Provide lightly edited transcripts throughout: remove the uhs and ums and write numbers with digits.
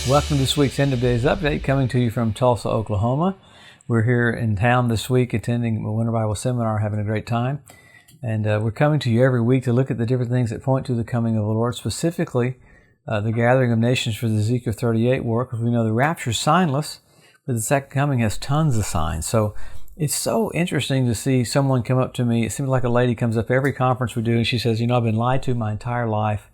Welcome to this week's End of Days Update, coming to you from Tulsa, Oklahoma. We're here in town this week attending a Winter Bible Seminar, having a great time. And we're coming to you every week to look at the different things that point to the coming of the Lord, specifically the gathering of nations for the Ezekiel 38 work, because we know the rapture is signless, but the second coming has tons of signs. So it's so interesting to see someone come up to me. It seems like a lady comes up every conference we do, and she says, I've been lied to my entire life.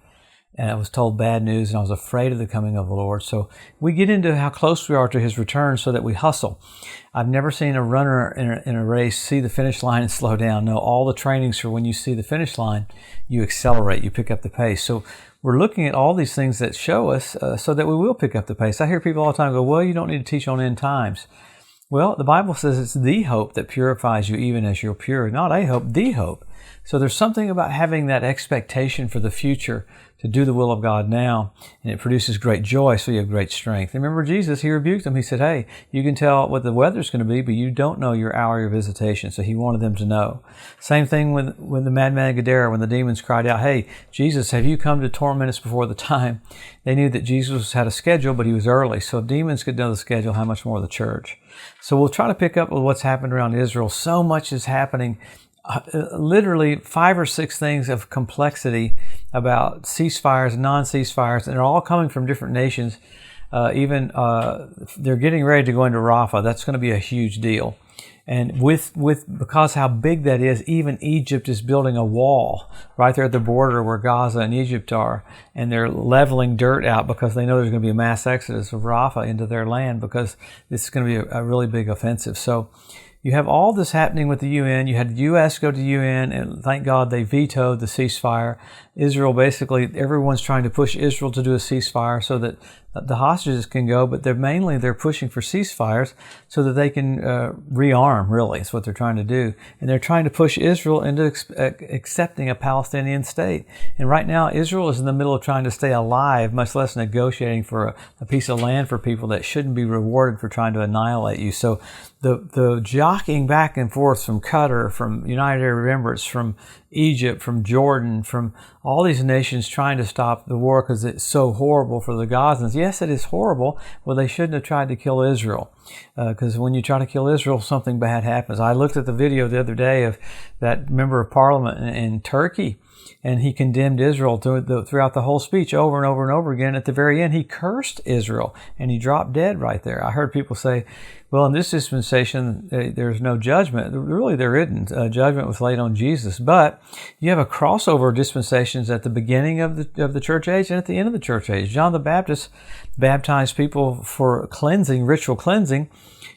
And I was told bad news, and I was afraid of the coming of the Lord. So we get into how close we are to His return so that we hustle. I've never seen a runner in a race see the finish line and slow down. No, all the trainings for when you see the finish line, you accelerate, you pick up the pace. So we're looking at all these things that show us so that we will pick up the pace. I hear people all the time go, well, you don't need to teach on end times. Well, the Bible says it's the hope that purifies you even as you're pure. Not a hope, the hope. So there's something about having that expectation for the future to do the will of God now, and it produces great joy, so you have great strength. Remember Jesus, He rebuked them. He said, hey, you can tell what the weather's going to be, but you don't know your hour of your visitation. So He wanted them to know. Same thing with the madman of Gadara, when the demons cried out, hey, Jesus, have you come to torment us before the time? They knew that Jesus had a schedule, but He was early. So if demons could know the schedule, how much more the church? So we'll try to pick up with what's happened around Israel. So much is happening. Literally 5 or 6 things of complexity about ceasefires, non-ceasefires, and they're all coming from different nations. They're getting ready to go into Rafah. That's going to be a huge deal. And because how big that is, even Egypt is building a wall right there at the border where Gaza and Egypt are, and they're leveling dirt out because they know there's going to be a mass exodus of Rafah into their land because this is going to be a really big offensive. So you have all this happening with the UN. You had the U.S. go to the UN, and thank God they vetoed the ceasefire. Israel, basically, everyone's trying to push Israel to do a ceasefire so that the hostages can go, but they're pushing for ceasefires so that they can rearm, really. It's what they're trying to do. And they're trying to push Israel into accepting a Palestinian state. And right now, Israel is in the middle of trying to stay alive, much less negotiating for a piece of land for people that shouldn't be rewarded for trying to annihilate you. So the jockeying back and forth from Qatar, from United Arab Emirates, from Egypt, from Jordan, from all these nations trying to stop the war because it's so horrible for the Gazans. Yes, it is horrible. Well, they shouldn't have tried to kill Israel because when you try to kill Israel, something bad happens. I looked at the video the other day of that member of parliament in Turkey, and he condemned Israel throughout the whole speech over and over and over again. At the very end, he cursed Israel, and he dropped dead right there. I heard people say, well, in this dispensation, there's no judgment. Really, there isn't. Judgment was laid on Jesus. But you have a crossover of dispensations at the beginning of the church age and at the end of the church age. John the Baptist baptized people for cleansing, ritual cleansing.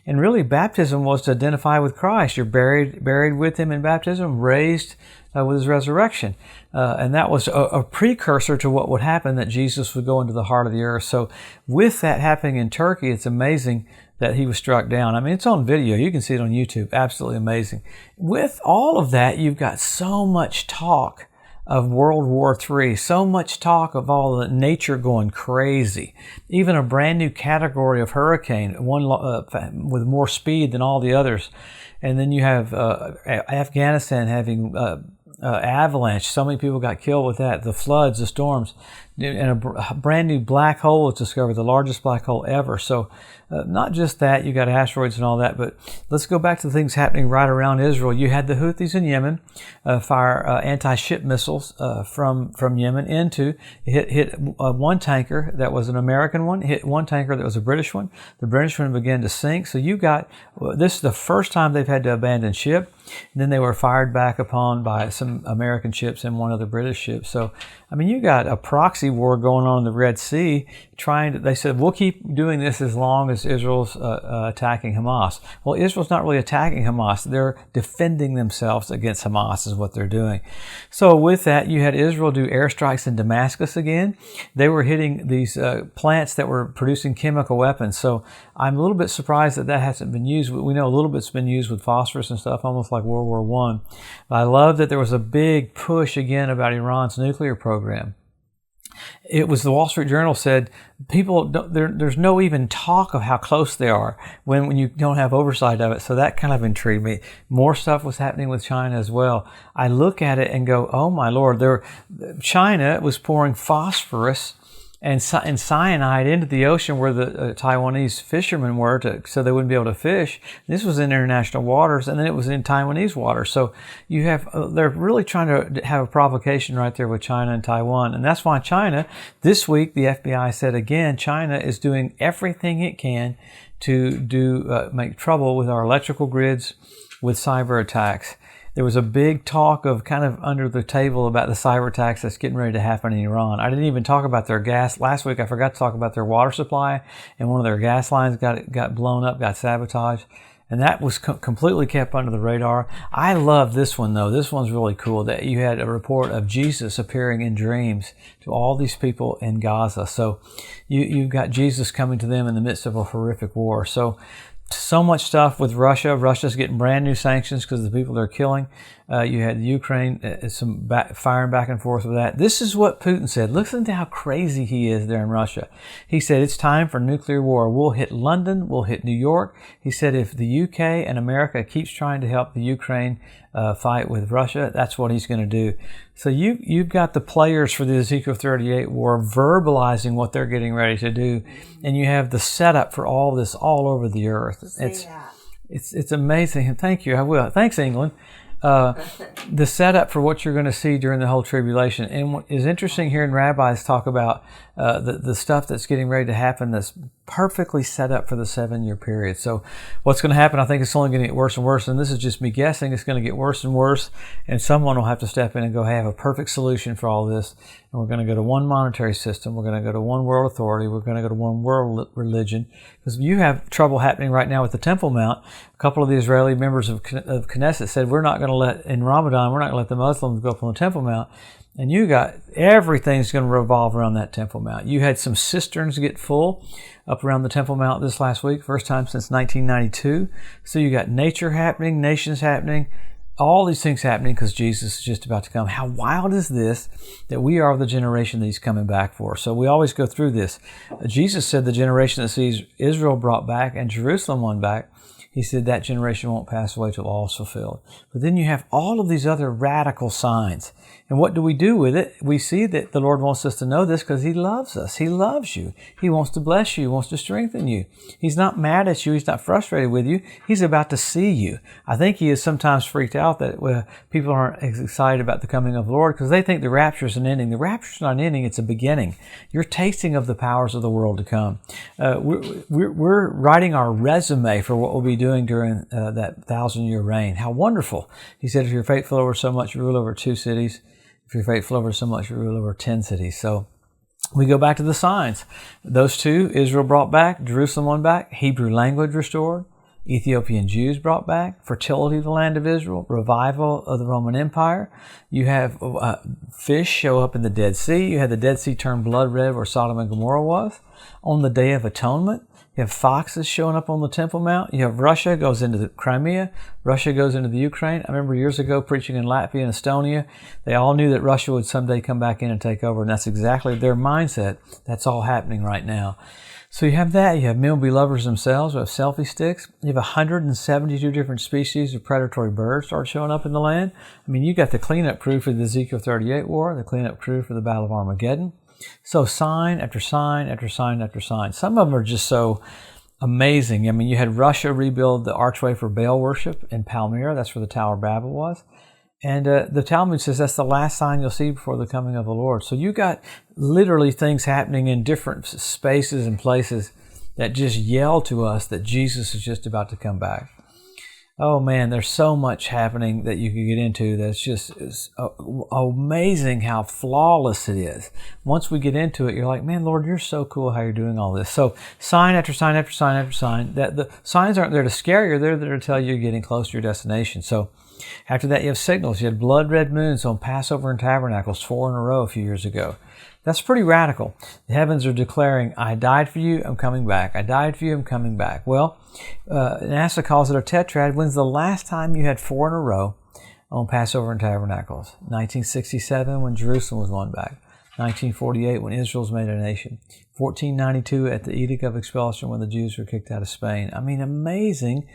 And really, baptism was to identify with Christ. You're buried with Him in baptism, raised with His resurrection. And that was a precursor to what would happen, that Jesus would go into the heart of the earth. So with that happening in Turkey, it's amazing that He was struck down. I mean, it's on video. You can see it on YouTube. Absolutely amazing. With all of that, you've got so much talk of World War III, so much talk of all the nature going crazy, even a brand new category of hurricane, one with more speed than all the others. And then you have Afghanistan having avalanche. So many people got killed with that. The floods, the storms, and a brand new black hole was discovered, the largest black hole ever. So not just that, you got asteroids and all that, but let's go back to the things happening right around Israel. You had the Houthis in Yemen fire anti-ship missiles from Yemen into, hit one tanker that was an American one, hit one tanker that was a British one. The British one began to sink. So you got, this is the first time they've had to abandon ship. And then they were fired back upon by some American ships and one other British ship. So, I mean, you got a proxy war going on in the Red Sea. They said, we'll keep doing this as long as Israel's attacking Hamas. Well, Israel's not really attacking Hamas. They're defending themselves against Hamas is what they're doing. So with that, you had Israel do airstrikes in Damascus again. They were hitting these plants that were producing chemical weapons. So I'm a little bit surprised that hasn't been used. We know a little bit's been used with phosphorus and stuff, almost like World War I. I love that there was a big push again about Iran's nuclear program. It was the Wall Street Journal said there's no even talk of how close they are when you don't have oversight of it. So that kind of intrigued me. More stuff was happening with China as well. I look at it and go, oh my Lord, China was pouring phosphorus and cyanide into the ocean where the Taiwanese fishermen were, so they wouldn't be able to fish. This was in international waters, and then it was in Taiwanese waters. So you have they're really trying to have a provocation right there with China and Taiwan, and that's why China this week, the FBI said again, China is doing everything it can to make trouble with our electrical grids with cyber attacks. There was a big talk of kind of under the table about the cyber attacks that's getting ready to happen in Iran. I didn't even talk about their gas. Last week I forgot to talk about their water supply, and one of their gas lines got blown up, got sabotaged. And that was completely kept under the radar. I love this one, though. This one's really cool, that you had a report of Jesus appearing in dreams to all these people in Gaza. So you've got Jesus coming to them in the midst of a horrific war. So much stuff with Russia. Russia's getting brand new sanctions because of the people they're killing. You had Ukraine, firing back and forth with that. This is what Putin said. Listen to how crazy he is there in Russia. He said, it's time for nuclear war. We'll hit London. We'll hit New York. He said, if the UK and America keeps trying to help the Ukraine fight with Russia, that's what he's going to do. So you've got the players for the Ezekiel 38 war verbalizing what they're getting ready to do, and you have the setup for all this all over the earth. It's amazing. And thank you. I will. Thanks, England. The setup for what you're going to see during the whole tribulation. And what is interesting, hearing rabbis talk about the stuff that's getting ready to happen that's perfectly set up for the 7-year period. So what's going to happen, I think it's only going to get worse and worse. And this is just me guessing. It's going to get worse and worse. And someone will have to step in and go, hey, I have a perfect solution for all this. And we're going to go to one monetary system. We're going to go to one world authority. We're going to go to one world religion. Because you have trouble happening right now with the Temple Mount. A couple of the Israeli members of Knesset said, we're not going to let, in Ramadan, we're not going to let the Muslims go up on the Temple Mount. And you got, everything's going to revolve around that Temple Mount. You had some cisterns get full up around the Temple Mount this last week, first time since 1992. So you got nature happening, nations happening, all these things happening because Jesus is just about to come. How wild is this that we are the generation that he's coming back for? So we always go through this. Jesus said the generation that sees Israel brought back and Jerusalem won back, he said that generation won't pass away till all is fulfilled. But then you have all of these other radical signs. And what do we do with it? We see that the Lord wants us to know this because he loves us. He loves you. He wants to bless you. He wants to strengthen you. He's not mad at you. He's not frustrated with you. He's about to see you. I think he is sometimes freaked out that people aren't as excited about the coming of the Lord because they think the rapture is an ending. The rapture is not an ending. It's a beginning. You're tasting of the powers of the world to come. We're writing our resume for what we'll be doing during that 1,000-year reign. How wonderful. He said, if you're faithful over so much, you rule over 2 cities. If you're faithful over so much, you rule over 10 cities. So we go back to the signs. Those two, Israel brought back, Jerusalem won back, Hebrew language restored, Ethiopian Jews brought back, fertility of the land of Israel, revival of the Roman Empire. You have fish show up in the Dead Sea. You had the Dead Sea turn blood red where Sodom and Gomorrah was. On the Day of Atonement, you have foxes showing up on the Temple Mount. You have Russia goes into the Crimea. Russia goes into the Ukraine. I remember years ago preaching in Latvia and Estonia. They all knew that Russia would someday come back in and take over, and that's exactly their mindset. That's all happening right now. So you have that. You have men be lovers themselves. You have selfie sticks. You have 172 different species of predatory birds start showing up in the land. I mean, you got the cleanup crew for the Ezekiel 38 war, the cleanup crew for the Battle of Armageddon. So sign after sign after sign after sign. Some of them are just so amazing. I mean, you had Russia rebuild the archway for Baal worship in Palmyra. That's where the Tower of Babel was. And the Talmud says that's the last sign you'll see before the coming of the Lord. So you got literally things happening in different spaces and places that just yell to us that Jesus is just about to come back. Oh man, there's so much happening that you could get into that's just amazing how flawless it is. Once we get into it, you're like, man, Lord, you're so cool how you're doing all this. So sign after sign after sign after sign. That the signs aren't there to scare you, they're there to tell you you're getting close to your destination. So after that, you have signals. You had blood red moons on Passover and Tabernacles 4 in a row a few years ago. That's pretty radical. The heavens are declaring, I died for you, I'm coming back. I died for you, I'm coming back. Well, NASA calls it a tetrad. When's the last time you had 4 in a row on Passover and Tabernacles? 1967 when Jerusalem was won back. 1948 when Israel was made a nation. 1492 at the Edict of Expulsion when the Jews were kicked out of Spain. I mean, amazing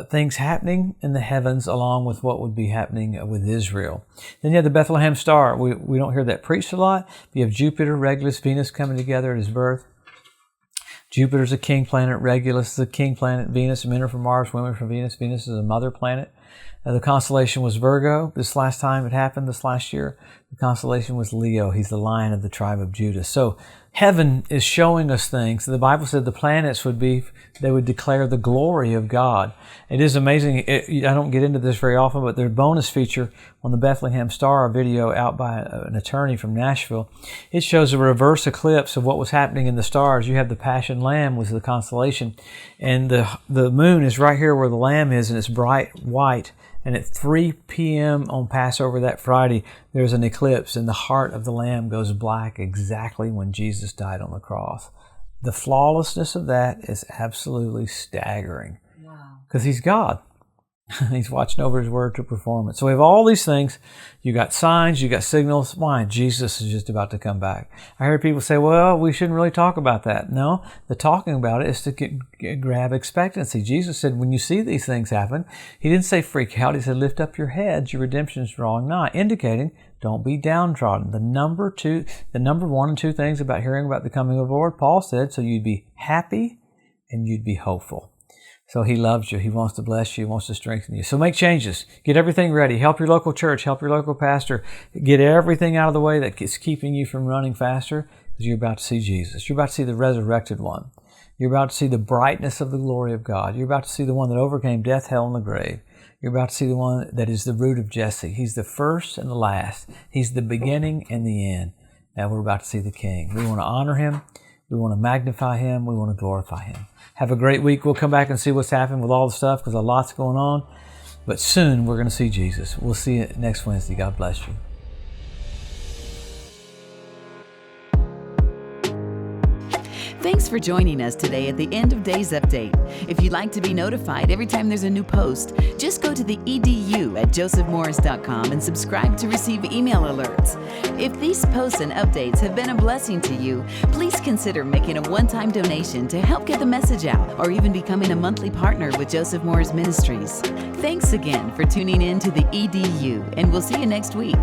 things happening in the heavens along with what would be happening with Israel. Then you have the Bethlehem star. We don't hear that preached a lot. You have Jupiter, Regulus, Venus coming together at his birth. Jupiter's a king planet. Regulus is a king planet. Venus, men are from Mars, women are from Venus. Venus is a mother planet. The constellation was Virgo. This last time it happened, this last year, the constellation was Leo. He's the lion of the tribe of Judah. So heaven is showing us things. The Bible said the planets they would declare the glory of God. It is amazing. I don't get into this very often, but their bonus feature on the Bethlehem Star, a video out by an attorney from Nashville, it shows a reverse eclipse of what was happening in the stars. You have the Passion Lamb was the constellation, and the moon is right here where the lamb is, and it's bright white. And at 3 p.m. on Passover that Friday, there's an eclipse, and the heart of the Lamb goes black exactly when Jesus died on the cross. The flawlessness of that is absolutely staggering. Wow. Because He's God. He's watching over His word to perform it. So we have all these things. You got signs, you got signals. Why? Jesus is just about to come back. I heard people say, well, we shouldn't really talk about that. No, the talking about it is to grab expectancy. Jesus said, when you see these things happen, He didn't say freak out. He said, lift up your heads. Your redemption is drawing nigh, indicating don't be downtrodden. The number 1 and 2 things about hearing about the coming of the Lord, Paul said, so you'd be happy and you'd be hopeful. So He loves you. He wants to bless you. He wants to strengthen you. So make changes. Get everything ready. Help your local church. Help your local pastor. Get everything out of the way that is keeping you from running faster, because you're about to see Jesus. You're about to see the resurrected one. You're about to see the brightness of the glory of God. You're about to see the one that overcame death, hell, and the grave. You're about to see the one that is the root of Jesse. He's the first and the last. He's the beginning and the end. And we're about to see the King. We want to honor Him. We want to magnify Him. We want to glorify Him. Have a great week. We'll come back and see what's happened with all the stuff, because a lot's going on. But soon we're going to see Jesus. We'll see you next Wednesday. God bless you. Thanks for joining us today at the End of Days Update. If you'd like to be notified every time there's a new post, just go to the EDU at josephmorris.com and subscribe to receive email alerts. If these posts and updates have been a blessing to you, please consider making a one-time donation to help get the message out, or even becoming a monthly partner with Joseph Morris Ministries. Thanks again for tuning in to the EDU, and we'll see you next week.